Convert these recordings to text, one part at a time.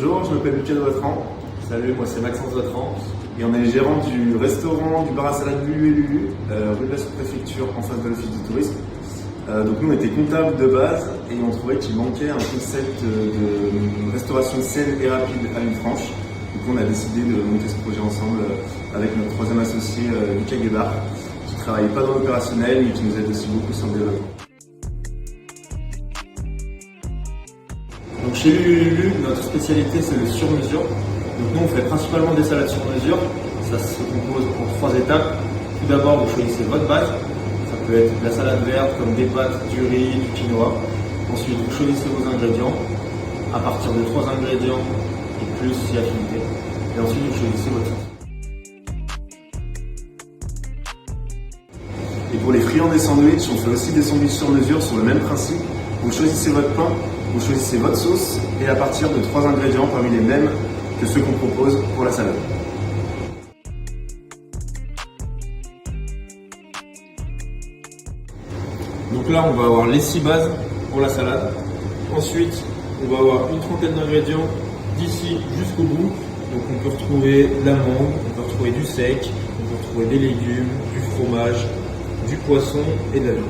Bonjour, je m'appelle Lucas de Vautran. Salut, moi c'est Maxence Vautran. Et on est les gérants du restaurant du bar à salade Lulu et Lulu, rue de la sous-préfecture en face de l'office du tourisme. Donc nous on était comptables de base et on trouvait qu'il manquait un concept de restauration saine et rapide à Villefranche. Donc on a décidé de monter ce projet ensemble avec notre troisième associé Lucas Guébard, qui ne travaille pas dans l'opérationnel mais qui nous aide aussi beaucoup sur le développement. Donc chez Lulu, notre spécialité c'est le sur-mesure. Donc nous on fait principalement des salades sur mesure. Ça se compose en 3 étapes. Tout d'abord vous choisissez votre base. Ça peut être de la salade verte comme des pâtes, du riz, du quinoa. Ensuite vous choisissez vos ingrédients à partir de 3 ingrédients et plus si affinité. Et ensuite vous choisissez votre sauce. Et pour les friands des sandwichs, on fait aussi des sandwichs sur mesure sur le même principe. Vous choisissez votre pain, vous choisissez votre sauce et à partir de 3 ingrédients parmi les mêmes que ceux qu'on propose pour la salade. Donc là, on va avoir les 6 bases pour la salade. Ensuite, on va avoir une trentaine d'ingrédients d'ici jusqu'au bout. Donc on peut retrouver de l'amande, on peut retrouver du sec, on peut retrouver des légumes, du fromage, du poisson et de la viande.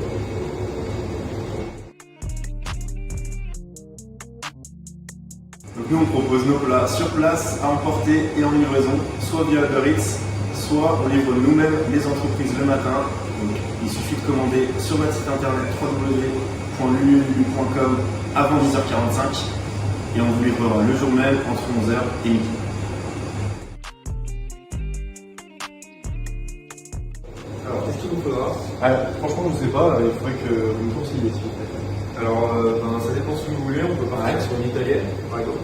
Donc nous on propose nos plats sur place, à emporter et en livraison, soit via Uber Eats, soit on livre nous-mêmes les entreprises le matin. Donc il suffit de commander sur notre site internet www.lulululu.com avant 10h45 et on vous livrera le jour même entre 11h et midi. Alors qu'est-ce qu'il vous faudra? Franchement, je ne sais pas, il faudrait que vous me conseilliez, s'il vous plaît. Alors ça dépend ce que vous voulez, on peut partir sur une italienne par exemple.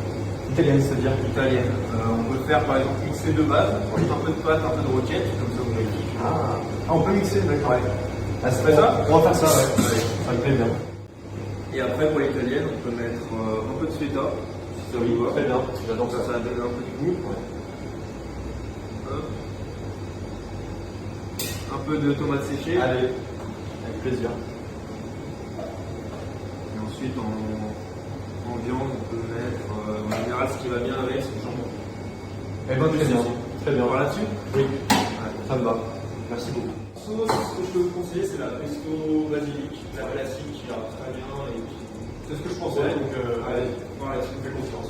Italienne, c'est-à-dire Italienne. On peut faire par exemple mixer de base, un peu de pâte, un peu de roquette, comme ça vous vérifiez. on peut mixer, d'accord. Ouais. C'est fait ça? On va faire ça, ouais. Ça me plaît bien. Et après pour l'italienne, on peut mettre un peu de feta, si ça vous va. Très bien, j'adore Ça va donner un peu de goût. Ouais. Un peu de tomates séchées. Allez, avec plaisir. Et ensuite en viande, on peut mettre en général ce qui va bien avec, c'est le jambon. Eh ben, très bien. Très bien. On va là-dessus? Oui, ça me va. Merci beaucoup. Sauce, ce que je peux vous conseiller, c'est la pesto basilic, la classique qui ira très bien. Et puis... C'est ce que je pensais, donc allez, voilà, je vous fais confiance.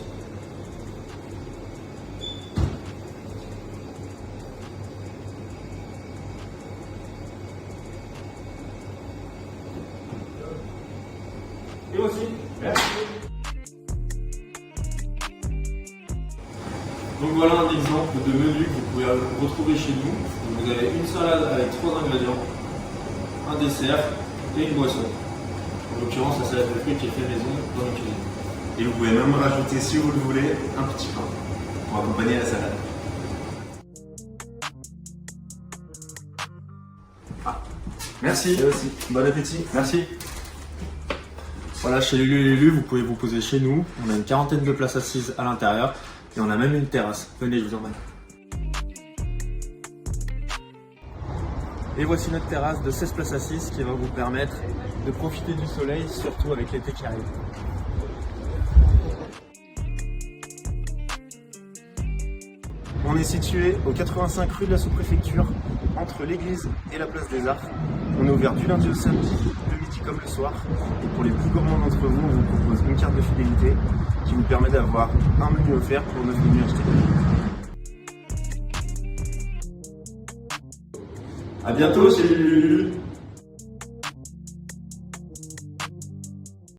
Et aussi, merci. Donc voilà un exemple de menu que vous pouvez retrouver chez nous. Donc vous avez une salade avec 3 ingrédients, un dessert et une boisson. En l'occurrence, la salade de fruits qui est faite maison dans la cuisine. Et vous pouvez même rajouter, si vous le voulez, un petit pain pour accompagner la salade. Merci. Et aussi. Bon appétit. Merci. Voilà, chez Lulu et Lulu, vous pouvez vous poser chez nous. On a une quarantaine de places assises à l'intérieur et on a même une terrasse. Venez, je vous emmène. Et voici notre terrasse de 16 places assises qui va vous permettre de profiter du soleil, surtout avec l'été qui arrive. On est situé au 85 rue de la sous-préfecture, entre l'église et la place des Arts. On est ouvert du lundi au samedi, le midi comme le soir. Et pour les plus gourmands d'entre vous, on vous propose une carte de fidélité qui vous permet d'avoir un menu offert pour 9 menus achetés. A bientôt chez Lulu.